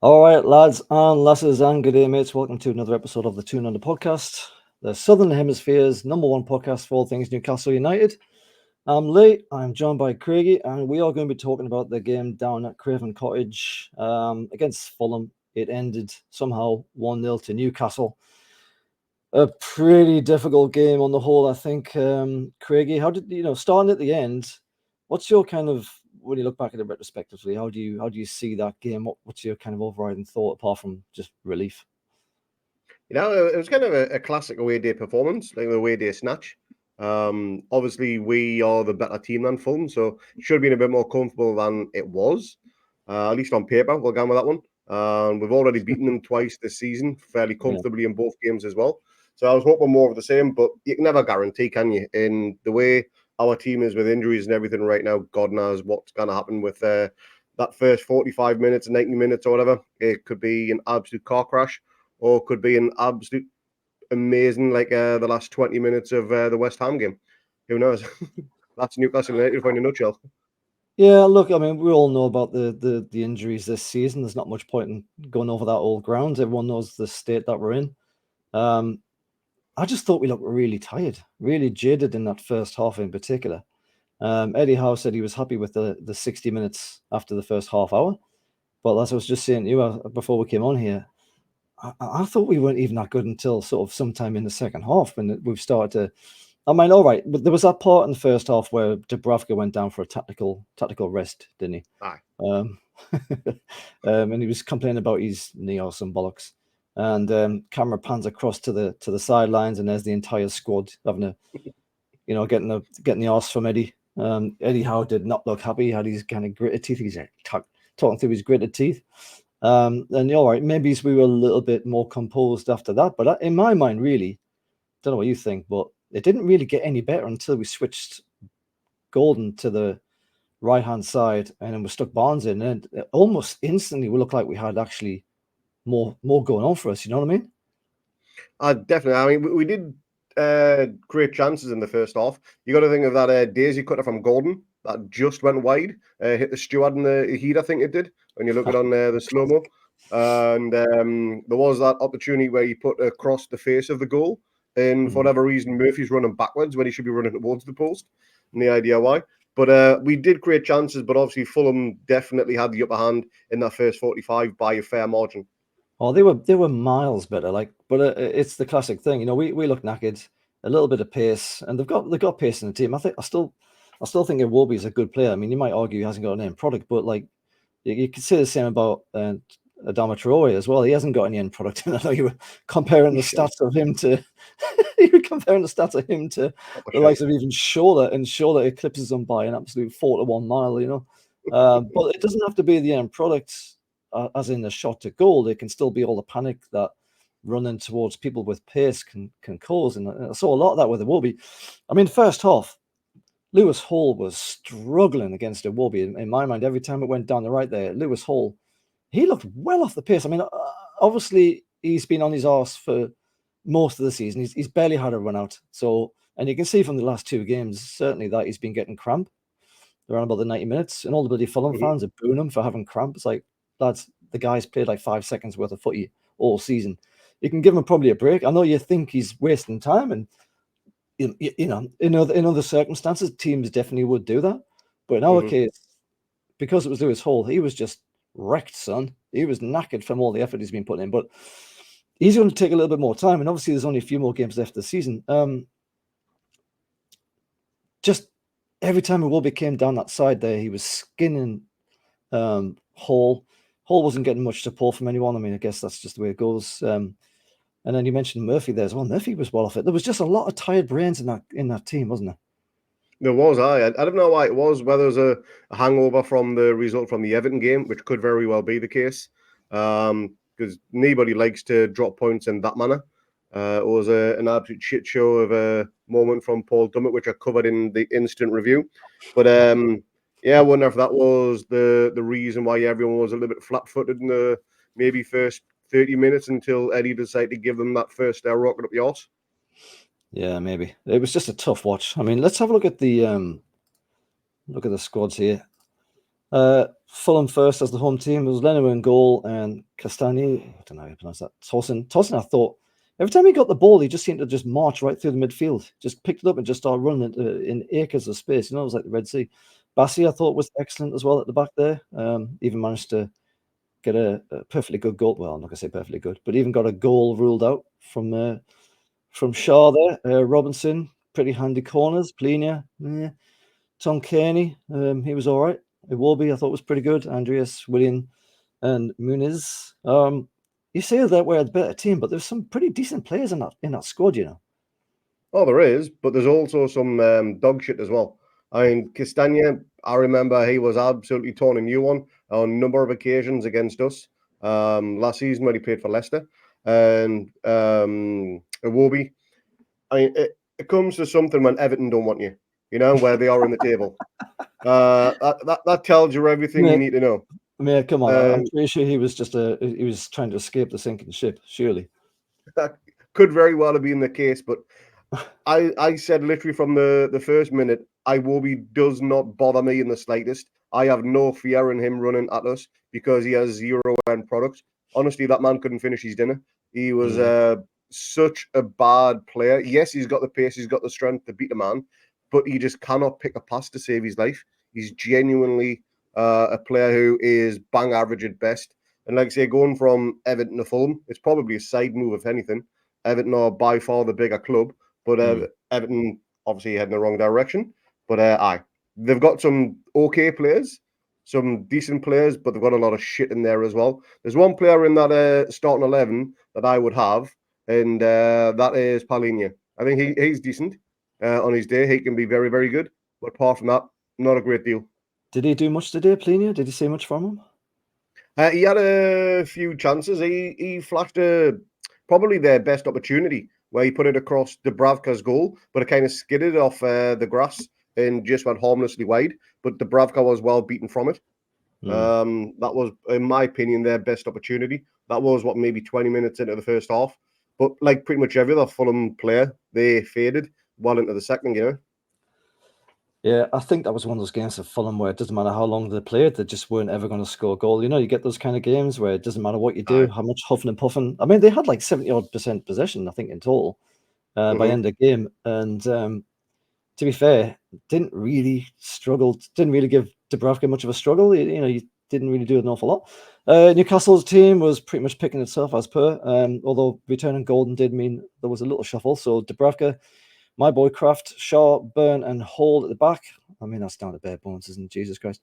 All right, lads and lasses, and good day, mates. Welcome to another episode of the Toon on the podcast, the Southern Hemisphere's #1 podcast for all things Newcastle United. I'm Lee. I'm joined by Craigie, and we are going to be talking about the game down at Craven Cottage against Fulham. It ended somehow 1-0 to Newcastle. A pretty difficult game on the whole, I think. Craigie, how did starting at the end? What's your kind of, when you look back at it retrospectively, how do you see that game? What's your kind of overriding thought apart from just relief? It was kind of a classic away day performance, like the away day snatch. Obviously, we are the better team than Fulham, so it should have been a bit more comfortable than it was, at least on paper. We'll go with that one. We've already beaten them twice this season, fairly comfortably in both games as well. So I was hoping more of the same, but you can never guarantee, can you? In the way our team is with injuries and everything right now, God knows what's going to happen with that first 45 minutes, 90 minutes or whatever. It could be an absolute car crash, or could be an absolute amazing, like the last 20 minutes of the West Ham game. Who knows? That's Newcastle United in a nutshell. Yeah, look, I mean, we all know about the injuries this season. There's not much point in going over that old ground. Everyone knows the state that we're in. I just thought we looked really tired, really jaded in that first half in particular. Eddie Howe said he was happy with the 60 minutes after the first half hour. But as I was just saying to you before we came on here, I thought we weren't even that good until sort of sometime in the second half when we've started to. I mean, all right, but there was that part in the first half where Dubravka went down for a tactical rest, didn't he? Aye. And he was complaining about his knee or some bollocks. And camera pans across to the sidelines, and there's the entire squad having getting the arse from Eddie. Eddie Howe did not look happy. He had his kind of gritted teeth. He's talking through his gritted teeth. And all right, maybe we were a little bit more composed after that. But in my mind, really, don't know what you think, but it didn't really get any better until we switched Golden to the right-hand side, and then we stuck Barnes in, and almost instantly we looked like we had actually more going on for us. You know what I mean? Definitely. I mean, we did create chances in the first half. You got to think of that daisy cutter from Golden that just went wide, hit the Steward in the heat, I think it did, when you look at it on the slow-mo. And there was that opportunity where he put across the face of the goal, and for whatever reason, Murphy's running backwards when he should be running towards the post. No idea why. But we did create chances, but obviously Fulham definitely had the upper hand in that first 45 by a fair margin. Oh, they were miles better. But it's the classic thing. We look knackered, a little bit of pace, and they've got pace in the team. I still think Iwobi's a good player. I mean, you might argue he hasn't got an end product, but like you could say the same about Adama Traore as well. He hasn't got any end product. And I know you were comparing the stats of him to the likes of even Shoulder, and Shoulder eclipses them by an absolute 4-1 mile. But it doesn't have to be the end product. As in the shot to goal, it can still be all the panic that running towards people with pace can cause. And I saw a lot of that with Iwobi. I mean, first half, Lewis Hall was struggling against Iwobi. In my mind, every time it went down the right there, Lewis Hall, he looked well off the pace. I mean, obviously, he's been on his arse for most of the season. He's barely had a run out. So, and you can see from the last two games, certainly that he's been getting cramp around about the 90 minutes. And all the bloody Fulham fans are booing him for having cramp. It's like, lads, the guy's played like 5 seconds worth of footy all season. You can give him probably a break. I know you think he's wasting time, and in other circumstances, teams definitely would do that. But in our case, because it was Lewis Hall, he was just wrecked, son. He was knackered from all the effort he's been putting in. But he's going to take a little bit more time, and obviously there's only a few more games left this season. Just every time Iwobi came down that side there, he was skinning Hall. Hall wasn't getting much support from anyone. I mean, I guess that's just the way it goes. And then you mentioned Murphy there as well. Murphy was well off it. There was just a lot of tired brains in that team, wasn't there? There was. I don't know why it was, whether it was a hangover from the result from the Everton game, which could very well be the case, because nobody likes to drop points in that manner. It was an absolute shit show of a moment from Paul Dummett, which I covered in the instant review. But Yeah, I wonder if that was the reason why everyone was a little bit flat-footed in the maybe first 30 minutes until Eddie decided to give them that first rocket up the arse. Yeah, maybe. It was just a tough watch. I mean, let's have a look at the squads here. Fulham first as the home team. It was Leno in goal and Castagni. I don't know how you pronounce that. Tosin, I thought every time he got the ball, he just seemed to just march right through the midfield. Just picked it up and just started running in acres of space. You know, it was like the Red Sea. Bassi, I thought, was excellent as well at the back there. Even managed to get a perfectly good goal. Well, I'm not going to say perfectly good, but even got a goal ruled out from Shaw there. Robinson, pretty handy corners. Plenia, Tom Caney, he was all right. Iwobi, I thought was pretty good. Andreas, William, and Muniz. You say that we're a better team, but there's some pretty decent players in that squad, you know. Oh, there is, but there's also some dog shit as well. I mean, Castagna, I remember he was absolutely torn a new one on a number of occasions against us last season when he played for Leicester. And Iwobi, I mean, it comes to something when Everton don't want you, you know, where they are in the table. That tells you everything you need to know. Mate, come on. I'm pretty sure he was trying to escape the sinking ship, surely. That could very well have been the case, but I said literally from the first minute, Iwobi does not bother me in the slightest. I have no fear in him running at us because he has zero end product. Honestly, that man couldn't finish his dinner. He was such a bad player. Yes, he's got the pace, he's got the strength to beat a man, but he just cannot pick a pass to save his life. He's genuinely a player who is bang average at best. And like I say, going from Everton to Fulham, it's probably a side move, if anything. Everton are by far the bigger club, but Everton obviously heading the wrong direction. But they've got some okay players, some decent players, but they've got a lot of shit in there as well. There's one player in that starting 11 that I would have, and that is Palhinha. I think he's decent on his day. He can be very, very good. But apart from that, not a great deal. Did he do much today, Plenia? Did you see much from him? He had a few chances. He flashed probably their best opportunity where he put it across Dubravka's goal, but it kind of skidded off the grass and just went harmlessly wide. But Dubravka was well beaten from it. That was, in my opinion, their best opportunity. That was maybe 20 minutes into the first half. But like pretty much every other Fulham player, they faded well into the second, you know. Yeah, I think that was one of those games of Fulham where it doesn't matter how long they played, they just weren't ever going to score a goal. You know, you get those kind of games where it doesn't matter what you do, how much huffing and puffing. I mean, they had like 70-odd% possession, I think, in total by end of game. And to be fair, didn't really give Dubravka much of a struggle. You didn't really do an awful lot. Newcastle's team was pretty much picking itself as per, although returning Golden did mean there was a little shuffle. So Dubravka, my boy Kraft, Shaw, Byrne, and Hall at the back. I mean, that's down to bare bones, isn't it? Jesus Christ.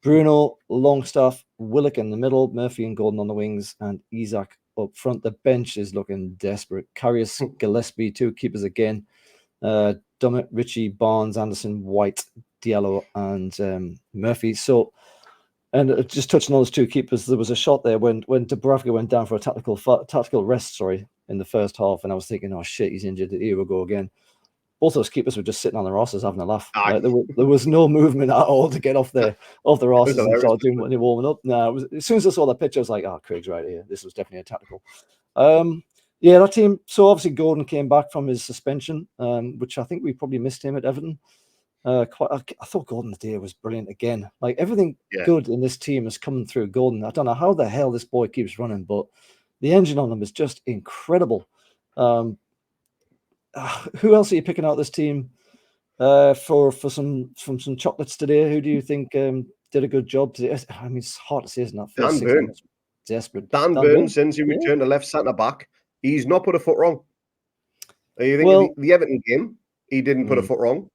Bruno, Longstaff, Willock in the middle, Murphy and Gordon on the wings, and Isaac up front. The bench is looking desperate. Karius, Gillespie, two keepers again. Dummett, Ritchie, Barnes, Anderson, White, Diallo, and Murphy. So, and just touching on those two keepers, there was a shot there when Dubravka went down for a tactical rest, in the first half, and I was thinking, oh shit, he's injured. Here we go again. Both those keepers were just sitting on their asses having a laugh. Like there was no movement at all to get off their asses and start doing any warming up. No, as soon as I saw the pitch, I was like, oh, Craig's right here. This was definitely a tactical. Yeah, that team. So obviously Gordon came back from his suspension, which I think we probably missed him at Everton. I thought Gordon today was brilliant again. Like everything good in this team is coming through Gordon. I don't know how the hell this boy keeps running, but the engine on him is just incredible. Who else are you picking out this team for some chocolates today? Who do you think did a good job today? I mean, it's hard to say, isn't it? Dan Burn. Desperate. Dan Burn, since he returned to left centre back, he's not put a foot wrong. You think the Everton game, he didn't put a foot wrong.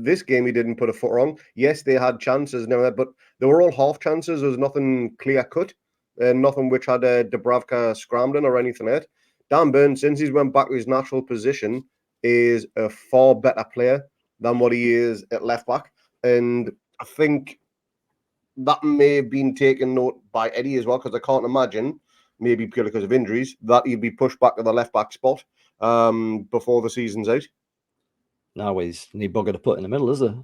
This game, he didn't put a foot wrong. Yes, they had chances and everything, but they were all half chances. There was nothing clear cut, nothing which had Dubravka scrambling or anything like that. Dan Burn, since he's went back to his natural position, is a far better player than what he is at left back. And I think that may have been taken note by Eddie as well, because I can't imagine, maybe purely because of injuries, that he'd be pushed back to the left back spot before the season's out. No, he's need bugger to put in the middle, is there?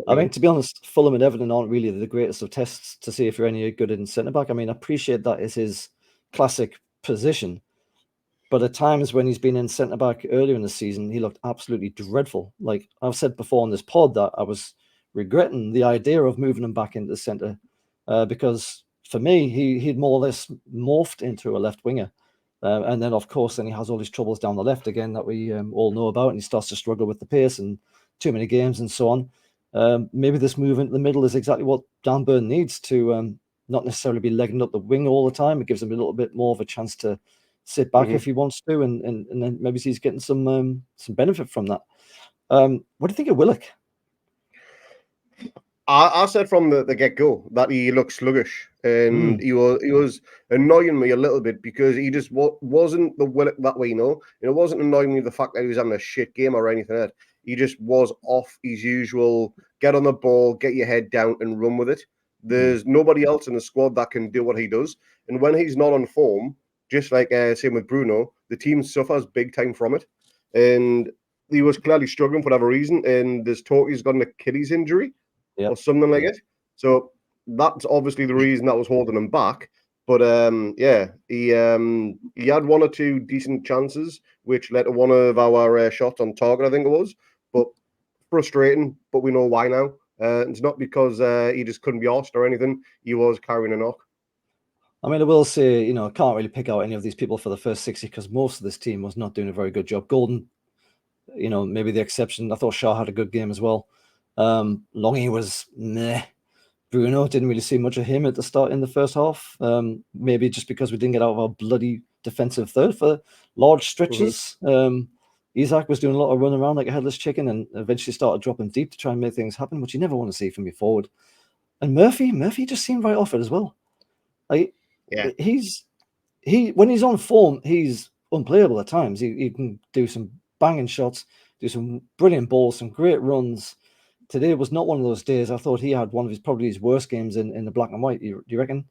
I mean, to be honest, Fulham and Everton aren't really the greatest of tests to see if you're any good in centre back. I mean, I appreciate that is his classic position, but at times when he's been in centre back earlier in the season, he looked absolutely dreadful. Like I've said before on this pod, that I was regretting the idea of moving him back into the centre because for me, he'd more or less morphed into a left winger. And then, of course, then he has all his troubles down the left again that we all know about, and he starts to struggle with the pace and too many games and so on. Maybe this move into the middle is exactly what Dan Burn needs to not necessarily be legging up the wing all the time. It gives him a little bit more of a chance to sit back if he wants to, and then maybe he's getting some benefit from that. What do you think of Willock? I said from the get-go that he looked sluggish, and he was annoying me a little bit because he just wasn't the Willock that we know. It wasn't annoying me the fact that he was having a shit game or anything like that. He just was off his usual, get on the ball, get your head down and run with it. There's nobody else in the squad that can do what he does. And when he's not on form, just like same with Bruno, the team suffers big time from it. And he was clearly struggling for whatever reason. And there's talk he's got an Achilles injury or something like it. So that's obviously the reason that was holding him back. But he had one or two decent chances, which led to one of our shots on target, I think it was. But frustrating, but we know why now. It's not because he just couldn't be arsed or anything. He was carrying a knock. I mean, I will say, I can't really pick out any of these people for the first 60 because most of this team was not doing a very good job. Golden, maybe the exception. I thought Shaw had a good game as well. Longy was meh. Bruno, didn't really see much of him at the start in the first half. Maybe just because we didn't get out of our bloody defensive third for large stretches. Isaac was doing a lot of running around like a headless chicken and eventually started dropping deep to try and make things happen, which you never want to see from your forward. And Murphy just seemed right off it as well. Like, when he's on form, he's unplayable at times. He can do some banging shots, do some brilliant balls, some great runs. Today was not one of those days. I thought he had one of his worst games in the black and white. Do you reckon?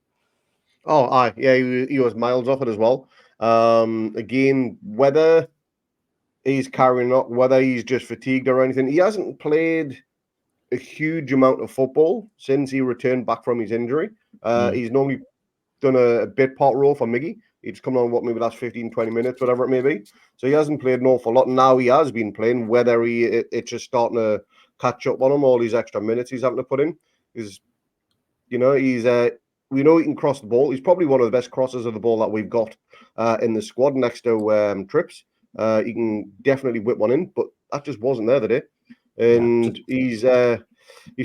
Oh, aye, yeah, he was miles off it as well. Again, whether he's carrying up, whether he's just fatigued or anything, he hasn't played a huge amount of football since he returned back from his injury. He's normally done a bit part role for Miggy. He's come on, maybe last 15, 20 minutes, whatever it may be. So he hasn't played an awful lot. Now he has been playing, whether it's just starting to catch up on him, all these extra minutes he's having to put in. Because, we know he can cross the ball. He's probably one of the best crossers of the ball that we've got in the squad next to Trips. He can definitely whip one in, but that just wasn't there today. And his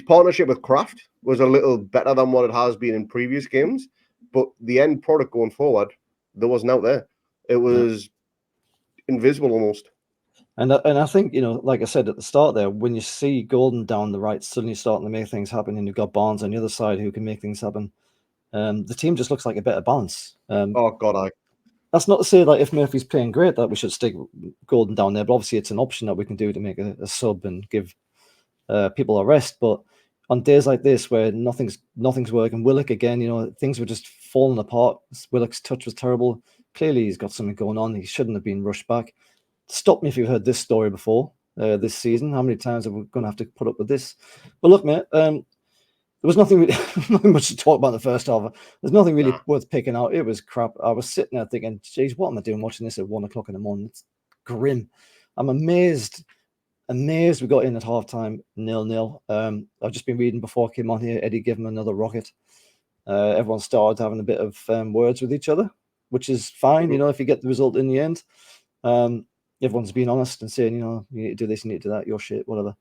partnership with Kraft was a little better than what it has been in previous games. But the end product going forward, there wasn't out there. It was invisible almost. And I think, like I said at the start there, when you see Gordon down the right suddenly starting to make things happen, and you've got Barnes on the other side who can make things happen, the team just looks like a better balance. Oh, God, That's not to say that if Murphy's playing great that we should stick Gordon down there, but obviously it's an option that we can do to make a sub and give people a rest. But on days like this where nothing's working, Willock again, things were just falling apart. Willock's touch was terrible. Clearly he's got something going on. He shouldn't have been rushed back. Stop me if you've heard this story before this season. How many times are we going to have to put up with this? But look, mate, there was nothing much to talk about in the first half. There's nothing really worth picking out. It was crap. I was sitting there thinking, geez, what am I doing watching this at 1 o'clock in the morning? It's grim. I'm amazed we got in at halftime 0-0. I've just been reading before I came on here, Eddie gave him another rocket. Everyone started having a bit of words with each other, which is fine, if you get the result in the end. Everyone's being honest and saying, you need to do this, you need to do that, your shit, whatever.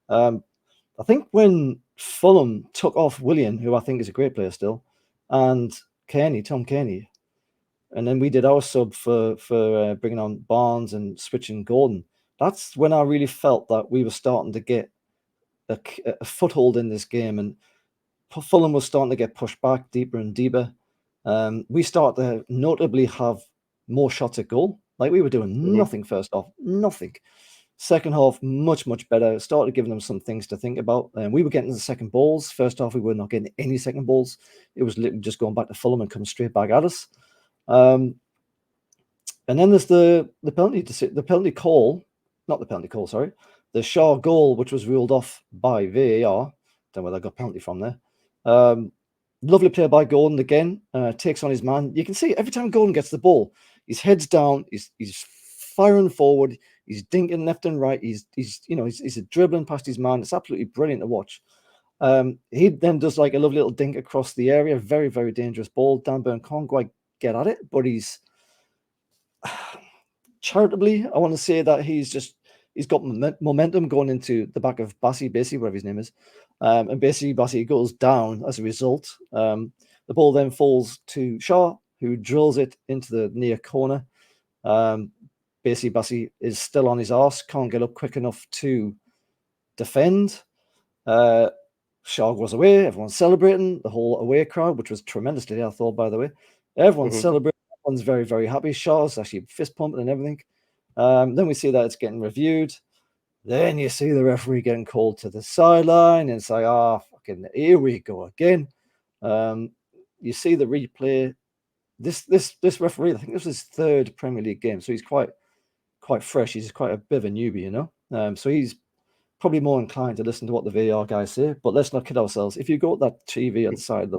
I think when Fulham took off Willian, who I think is a great player still, and Tom Canny, and then we did our sub for bringing on Barnes and switching Gordon, that's when I really felt that we were starting to get a foothold in this game, and Fulham was starting to get pushed back deeper and deeper. We started to notably have more shots at goal. Like we were doing nothing first half, nothing. Second half, much, much better. Started giving them some things to think about. And we were getting the second balls. First half, we were not getting any second balls. It was literally just going back to Fulham and coming straight back at us. And then there's the penalty call, not the penalty call, sorry. the Shaw goal, which was ruled off by VAR, don't know where they got penalty from there. Lovely play by Gordon again. Takes on his man. You can see every time Gordon gets the ball, his head's down. He's firing forward. He's dinking left and right. He's dribbling past his man. It's absolutely brilliant to watch. He then does like a lovely little dink across the area. Very, very dangerous ball. Dan Burn can't quite get at it, but he's charitably, I want to say that he's got momentum going into the back of Bassi, whatever his name is. And basically, Bassi goes down as a result. The ball then falls to Shaw, who drills it into the near corner. Basically, Bassi is still on his arse, can't get up quick enough to defend. Shaw goes away. Everyone's celebrating. The whole away crowd, which was tremendously, I thought, by the way. Everyone's celebrating. Everyone's very, very happy. Shaw's actually fist pumping and everything. Then we see that it's getting reviewed. Then you see the referee getting called to the sideline, and it's like, fucking here we go again. You see the replay. This referee, I think this was his third Premier League game, so he's quite fresh. He's quite a bit of a newbie, you know. So he's probably more inclined to listen to what the VAR guys say. But let's not kid ourselves. If you go to that TV on the side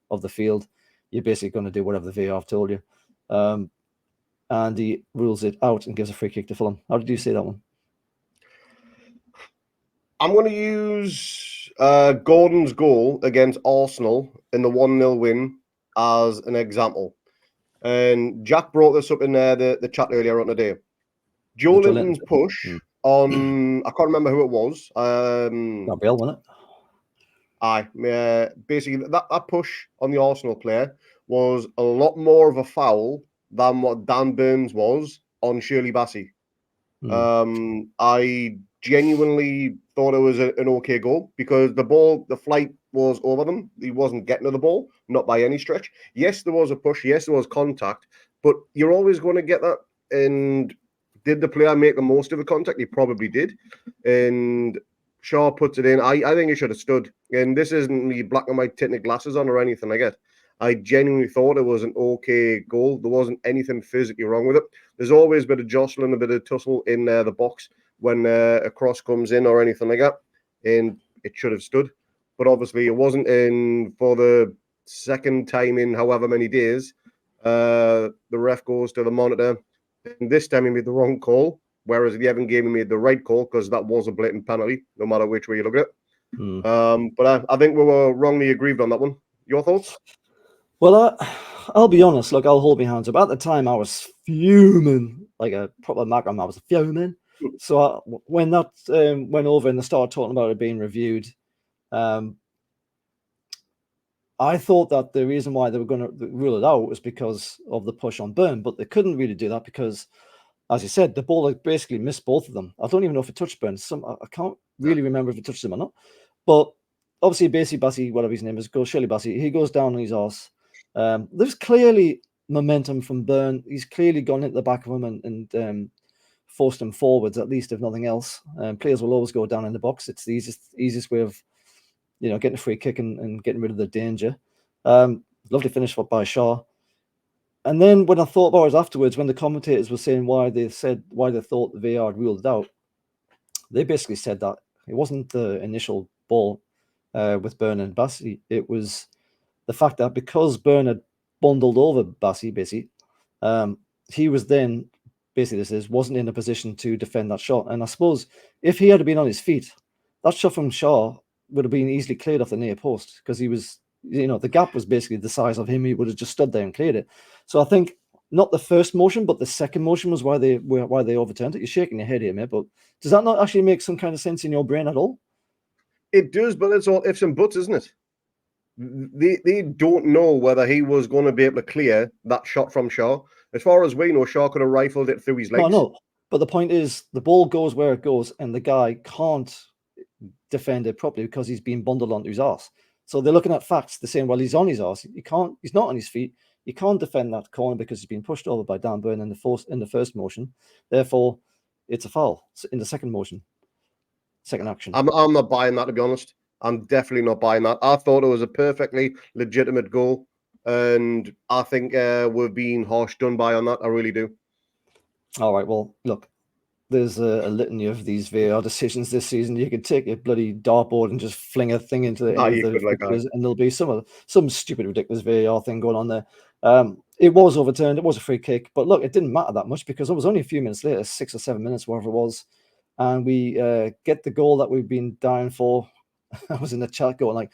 of the field, you're basically going to do whatever the VAR have told you. And he rules it out and gives a free kick to Fulham. How did you see that one? I'm going to use Gordon's goal against Arsenal in the 1-0 win as an example. And Jack brought this up in the chat earlier on today. Joe Linton's push on, I can't remember who it was. Gabriel, wasn't it? Basically, that push on the Arsenal player was a lot more of a foul than what Dan Burns was on Shirley Bassey. I genuinely thought it was an okay goal because the flight was over them. He wasn't getting to the ball, not by any stretch. Yes, there was a push. Yes, there was contact, but you're always going to get that. And did the player make the most of the contact? He probably did. And Shaw puts it in. I think he should have stood. And this isn't me black and white tinted glasses on or anything like that. I genuinely thought it was an okay goal. There wasn't anything physically wrong with it. There's always a bit of jostling, a bit of tussle in the box when a cross comes in or anything like that. And it should have stood. But obviously it wasn't in for the second time in however many days. The ref goes to the monitor. And this time he made the wrong call. Whereas the Evan game he made the right call because that was a blatant penalty, no matter which way you look at it. But I think we were wrongly aggrieved on that one. Your thoughts? Well, I'll be honest. Look, I'll hold my hands up. At the time, I was fuming, like a proper Macron. I was fuming. So when that went over and they started talking about it being reviewed, I thought that the reason why they were going to rule it out was because of the push on Burn, but they couldn't really do that because, as you said, the ball basically missed both of them. I don't even know if it touched Burn. I can't really remember if it touched him or not. But obviously, Bassi, whatever his name is, Shirley Bassey, he goes down on his arse. There's clearly momentum from Burn. He's clearly gone into the back of him and forced him forwards, at least, if nothing else. Players will always go down in the box. It's the easiest way of, getting a free kick and getting rid of the danger. Lovely finish by Shaw. And then when I thought about it afterwards, when the commentators were saying why they thought the VAR ruled it out, they basically said that it wasn't the initial ball with Burn and Bassey. It was the fact that because Burn had bundled over Bassey, basically, he was then wasn't in a position to defend that shot. And I suppose if he had been on his feet, that shot from Shaw would have been easily cleared off the near post because he was, the gap was basically the size of him. He would have just stood there and cleared it. So I think not the first motion, but the second motion was why they overturned it. You're shaking your head here, mate, but does that not actually make some kind of sense in your brain at all? It does, but it's all ifs and buts, isn't it? They don't know whether he was going to be able to clear that shot from Shaw. As far as we know, Shaw could have rifled it through his legs. No. But the point is, the ball goes where it goes, and the guy can't defend it properly because he's been bundled onto his arse. So they're looking at facts. They're saying, well, he's on his arse. He's not on his feet. He can't defend that corner because he's been pushed over by Dan Burn in the first motion. Therefore, it's a foul in the second motion, second action. I'm not buying that, to be honest. I'm definitely not buying that. I thought it was a perfectly legitimate goal, and I think we're being harsh done by on that. I really do. All right. Well, look, there's a litany of these VAR decisions this season. You could take a bloody dartboard and just fling a thing into any of you the could like that. fixtures, and there'll be some stupid, ridiculous VAR thing going on there. It was overturned. It was a free kick, but look, it didn't matter that much because it was only a few minutes later, 6 or 7 minutes, whatever it was, and we get the goal that we've been dying for. I was in the chat going like,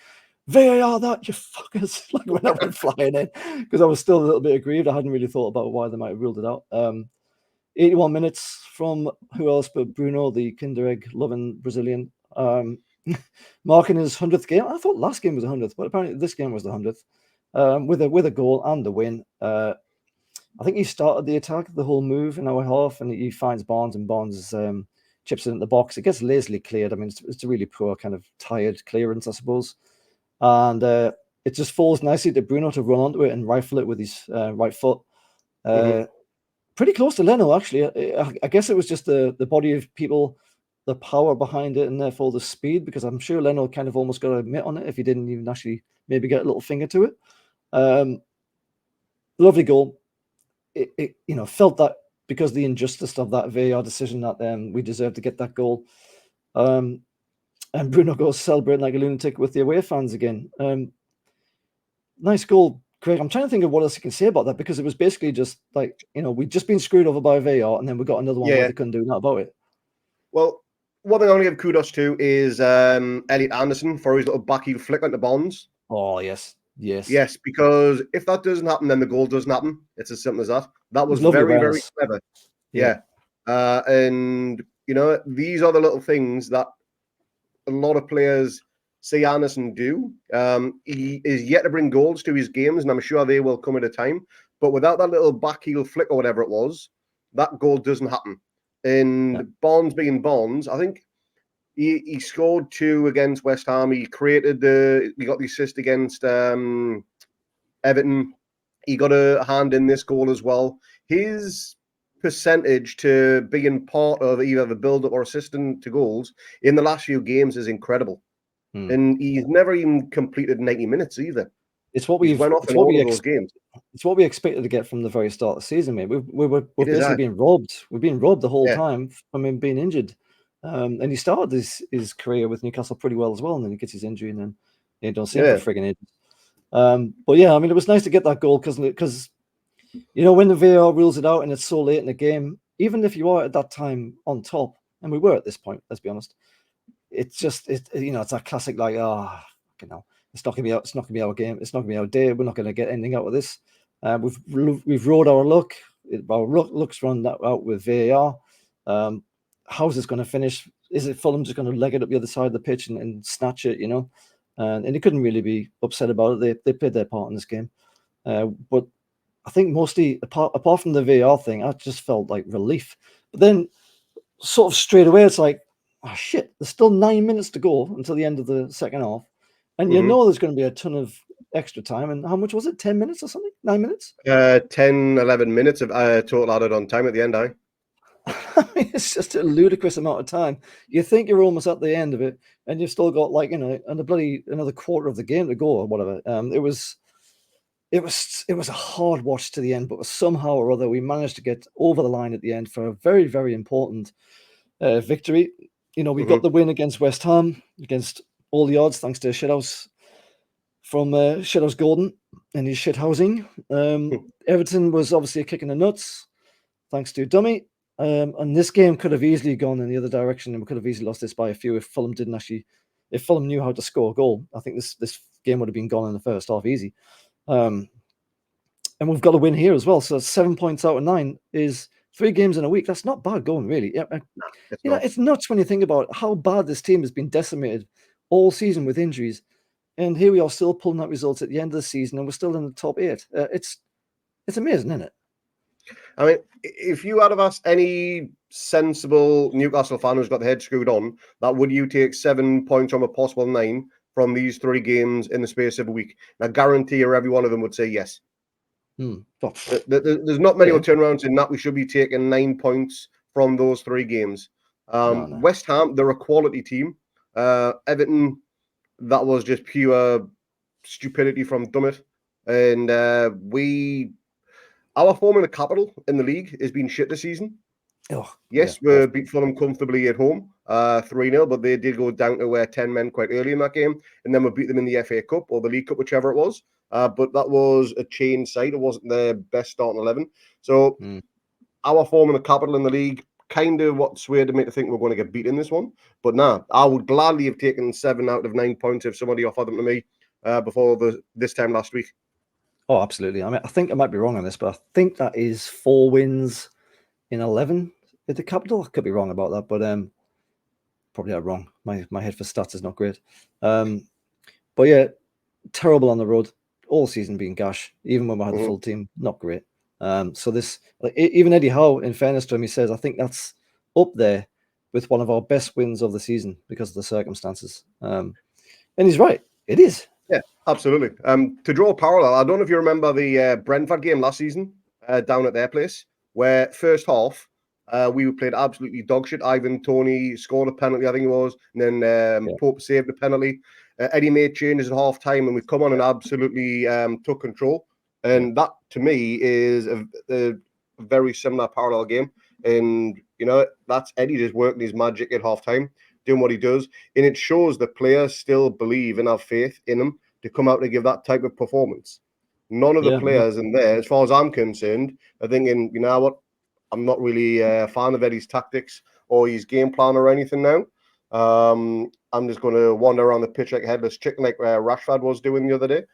VAR that, you fuckers, like when I went flying in, because I was still a little bit aggrieved. I hadn't really thought about why they might have ruled it out. 81 minutes from who else but Bruno, the Kinder Egg loving Brazilian, marking his 100th game. I thought last game was the 100th, but apparently this game was the 100th, with a goal and the win. I think he started the attack, the whole move in our half, and he finds Barnes, and Barnes chips it in the box. It gets lazily cleared. I mean, it's a really poor kind of tired clearance, I suppose. And it just falls nicely to Bruno to run onto it and rifle it with his right foot. Pretty close to Leno, actually. I guess it was just the body of people, the power behind it, and therefore the speed, because I'm sure Leno kind of almost got a mitt on it if he didn't even actually maybe get a little finger to it. Lovely goal. It felt that because of the injustice of that VAR decision that we deserved to get that goal. And Bruno goes celebrating like a lunatic with the away fans again. Nice goal, Craig. I'm trying to think of what else you can say about that, because it was basically just like, we'd just been screwed over by VAR, and then we got another one where they couldn't do nothing about it. Well, one thing I want to give kudos to is Elliot Anderson for his little backheel flick into Bonds. Oh, yes. Yes, because if that doesn't happen, then the goal doesn't happen. It's as simple as that. That was very, very clever. Yeah. And, these are the little things that a lot of players see Anderson do. He is yet to bring goals to his games, and I'm sure they will come at a time. But without that little backheel flick or whatever it was, that goal doesn't happen. And Bonds being Bonds, I think he scored 2 against West Ham. He got the assist against Everton. He got a hand in this goal as well. His percentage to being part of either the build-up or assistant to goals in the last few games is incredible. And he's never even completed 90 minutes either. It's what we those games. It's what we expected to get from the very start of the season, mate. We're basically being robbed. We've been robbed the whole time from him being injured. And he started his career with Newcastle pretty well as well, and then he gets his injury, and then you don't see him for frigging ages. But yeah, I mean, it was nice to get that goal because when the VAR rules it out and it's so late in the game, even if you are at that time on top, and we were at this point, let's be honest, it's that classic like, it's not gonna be our game, it's not gonna be our day, we're not gonna get anything out of this. We've rode our luck. Our luck's run out with VAR. How's this going to finish? Is it Fulham just going to leg it up the other side of the pitch and snatch it? And he couldn't really be upset about it. They played their part in this game. But I think mostly apart from the VAR thing, I just felt like relief. But then sort of straight away, it's like, oh shit, there's still 9 minutes to go until the end of the second half. And there's going to be a ton of extra time. And how much was it? 10 minutes or something? 9 minutes? 10, 11 minutes of total added on time at the end, I mean, it's just a ludicrous amount of time. You think you're almost at the end of it, and you've still got another quarter of the game to go or whatever. It was a hard watch to the end, but somehow or other we managed to get over the line at the end for a very, very important victory. We got the win against West Ham against all the odds, thanks to Shithouse from Shithouse Gordon and his shithousing. Everton was obviously a kick in the nuts, thanks to Dummy. And this game could have easily gone in the other direction, and we could have easily lost this by a few if Fulham knew how to score a goal. I think this game would have been gone in the first half easy. And we've got a win here as well. So 7 points out of 9 is 3 games in a week. That's not bad going, really. Yeah, it's nuts when you think about how bad this team has been decimated all season with injuries, and here we are still pulling out results at the end of the season, and we're still in the top 8. It's amazing, isn't it? I mean, if you had have asked any sensible Newcastle fan who's got the head screwed on, that would you take 7 points from a possible 9 from these 3 games in the space of a week? I guarantee you every one of them would say yes. There's not many turnarounds in that we should be taking 9 points from those 3 games. No. West Ham, they're a quality team. Everton, that was just pure stupidity from Dummett. And our form in the capital in the league has been shit this season. Oh, Yes, yeah. we beat Fulham comfortably at home, 3-0, but they did go down to 10 men quite early in that game. And then we beat them in the FA Cup or the League Cup, whichever it was. But that was a chain side. It wasn't their best starting 11. So our form in the capital in the league kind of what swayed me to think we're going to get beat in this one. But nah, I would gladly have taken 7 out of 9 points if somebody offered them to me before this time last week. Oh, absolutely. I mean, I think I might be wrong on this, but I think that is 4 wins in 11 at the capital. I could be wrong about that, but probably I'm wrong. My head for stats is not great. But yeah, terrible on the road all season, being gash. Even when we had the full team, not great. So this, like, even Eddie Howe, in fairness to him, he says, I think that's up there with one of our best wins of the season because of the circumstances. And he's right. It is. Yeah, absolutely. To draw a parallel, I don't know if you remember the Brentford game last season down at their place, where first half we played absolutely dog shit. Ivan Toney scored a penalty, I think it was, and then Pope saved the penalty. Eddie made changes at half time, and we come on and absolutely took control. And that, to me, is a very similar parallel game. And, you know, that's Eddie just working his magic at half time, doing what he does. And it shows that players still believe and have faith in him to come out and give that type of performance. None of the players in there, as far as I'm concerned, are thinking, you know what, I'm not really a fan of Eddie's tactics or his game plan or anything now. I'm just going to wander around the pitch like a headless chicken, like Rashford was doing the other day.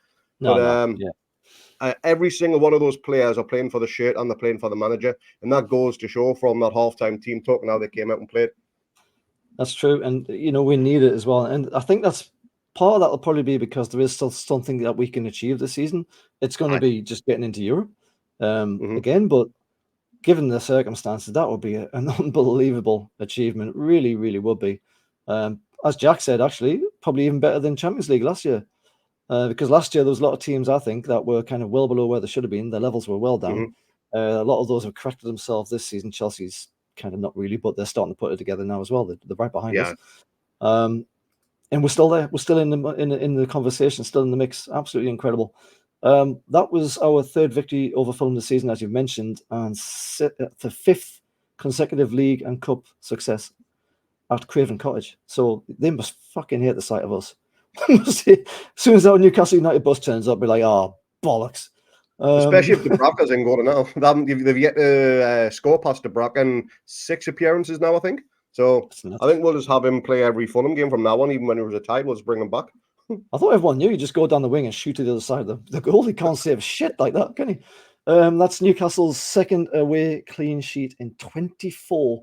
Every single one of those players are playing for the shirt and they're playing for the manager. And that goes to show from that halftime team talking how they came out and played. That's true. And, you know, we need it as well. And I think that's part of that will probably be because there is still something that we can achieve this season. It's going to be just getting into Europe again. But given the circumstances, that would be an unbelievable achievement. Really, really would be. As Jack said, actually, probably even better than Champions League last year. Because last year there was a lot of teams, I think, that were kind of well below where they should have been. Their levels were well down. A lot of those have corrected themselves this season. Chelsea's kind of not really, but they're starting to put it together now as well. They're right behind us. And we're still there. We're still in the conversation, still in the mix. Absolutely incredible. That was our 3rd victory over Fulham this season, as you mentioned, and the 5th consecutive league and cup success at Craven Cottage. So they must fucking hate the sight of us. As soon as our Newcastle United bus turns up, be like, oh, bollocks. Especially if Dubravka's in goal now. They've yet to score past Dubravka in 6 appearances now, I think. So I think we'll just have him play every Fulham game from now on, even when he was retired. We'll just bring him back. I thought everyone knew you just go down the wing and shoot to the other side of the goal. He can't save shit like that, can he? That's Newcastle's 2nd away clean sheet in 24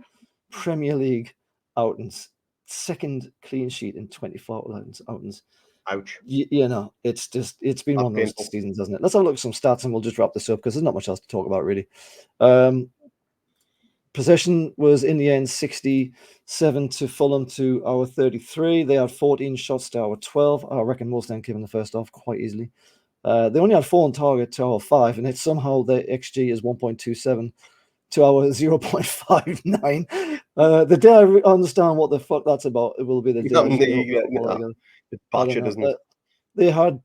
Premier League outings. 2nd clean sheet in 24 outings. Ouch. You know, it's been one of those seasons, hasn't it? Let's have a look at some stats and we'll just wrap this up because there's not much else to talk about, really. Possession was in the end 67 to Fulham to our 33. They had 14 shots to our 12. I reckon most of them came in the first half quite easily. They only had 4 on target to our 5, and it's somehow their XG is 1.27 to our 0.59. The day I understand what the fuck that's about, it will be the day. It's batshit, isn't it? They had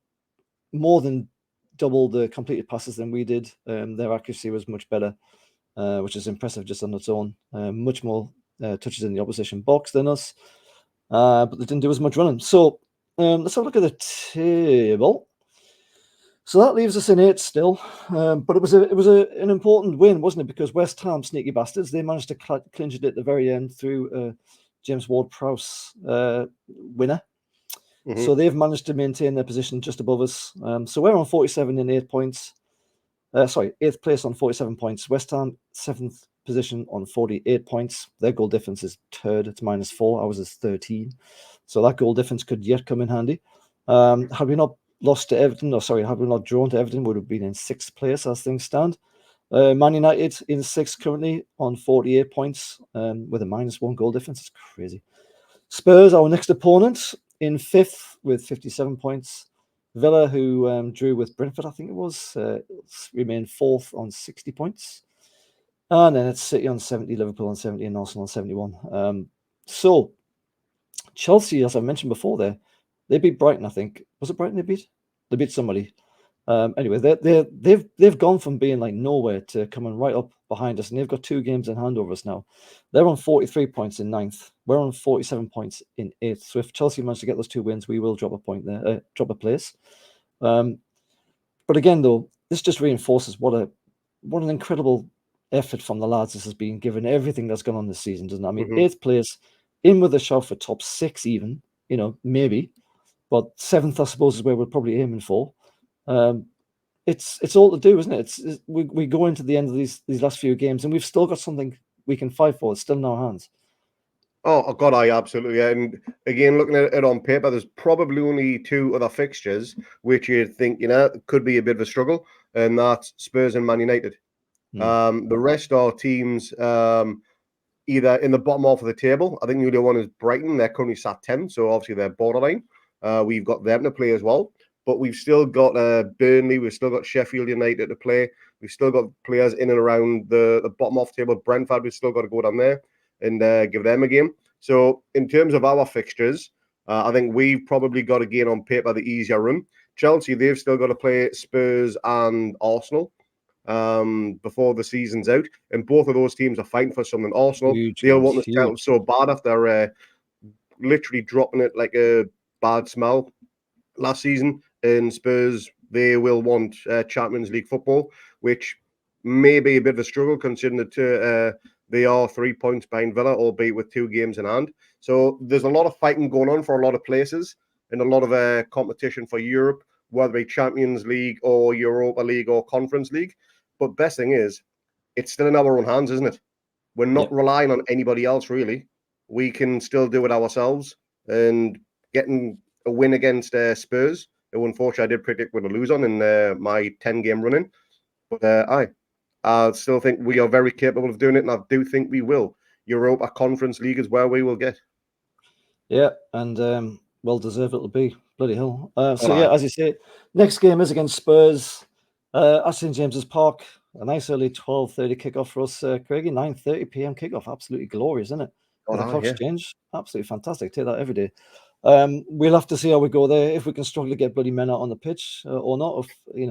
more than double the completed passes than we did. Their accuracy was much better, which is impressive just on its own. Much more touches in the opposition box than us, but they didn't do as much running. So let's have a look at the table. So that leaves us in 8th still, but it was an important win, wasn't it? Because West Ham, sneaky bastards, they managed to clinch it at the very end through James Ward-Prowse winner. So they've managed to maintain their position just above us. So we're on 47 in 8 points. 8th place on 47 points. West Ham 7th position on 48 points. Their goal difference is 3rd. It's -4. Ours is 13. So that goal difference could yet come in handy. Had we not lost to Everton, had we not drawn to Everton, would have been in 6th place as things stand. Man United in 6th currently on 48 points with a -1 goal difference. It's crazy. Spurs, our next opponent, in 5th with 57 points. Villa, who drew with Brentford, I think it was, remained 4th on 60 points. And then it's City on 70, Liverpool on 70, and Arsenal on 71. So Chelsea, as I mentioned before there, they beat Brighton, I think. Was it Brighton they beat? They beat somebody. Anyway, they've gone from being like nowhere to coming right up behind us, and they've got 2 games in hand over us now. They're on 43 points in 9th. We're on 47 points in 8th. So if Chelsea manage to get those 2 wins, we will drop a point there, drop a place. But again, though, this just reinforces what an incredible effort from the lads this has been, given everything that's gone on this season, doesn't it? I mean, 8th place, in with a shot for top 6 even, maybe. But 7th, I suppose, is where we're probably aiming for. It's all to do, isn't it? We go into the end of these last few games, and we've still got something we can fight for. It's still in our hands. Oh God, I absolutely. And again, looking at it on paper, there's probably only 2 other fixtures which you'd think could be a bit of a struggle, and that's Spurs and Man United. The rest are teams either in the bottom half of the table. I think the only one is Brighton. They're currently sat 10, so obviously they're borderline. We've got them to play as well, but we've still got Burnley. We've still got Sheffield United to play. We've still got players in and around the bottom half table. Brentford, we've still got to go down there and give them a game. So in terms of our fixtures, I think we've probably got, again, on paper, the easier run. Chelsea, they've still got to play Spurs and Arsenal before the season's out, and both of those teams are fighting for something. Arsenal, they'll want this title so bad after literally dropping it like a bad smell last season. And Spurs, they will want Champions League football, which may be a bit of a struggle considering that they are 3 points behind Villa, albeit with 2 games in hand. So there's a lot of fighting going on for a lot of places and a lot of competition for Europe, whether it be Champions League or Europa League or Conference League. But best thing is, it's still in our own hands, isn't it? We're not relying on anybody else, really. We can still do it ourselves. And getting a win against Spurs, who unfortunately I did predict we're going to lose on in my 10-game running. But I still think we are very capable of doing it, and I do think we will. Europa Conference League is where we will get. Yeah, and well-deserved it'll be. Bloody hell. As you say, next game is against Spurs at St. James's Park. A nice early 12:30 kickoff for us, Craigie. 9:30 p.m. kickoff. Absolutely glorious, isn't it? With the clocks change. Absolutely fantastic. Take that every day. We'll have to see how we go there. If we can struggle to get bloody men out on the pitch or not,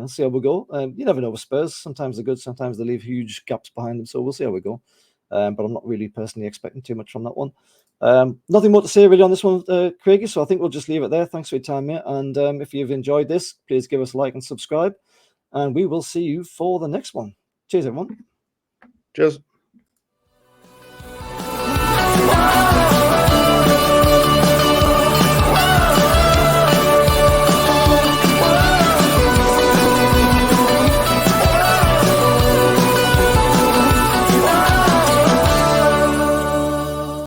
see how we go. You never know with Spurs. Sometimes they're good, sometimes they leave huge gaps behind them. So we'll see how we go. But I'm not really personally expecting too much from that one. Nothing more to say really on this one, Craigie. So I think we'll just leave it there. Thanks for your time, mate. And if you've enjoyed this, please give us a like and subscribe. And we will see you for the next one. Cheers, everyone. Cheers.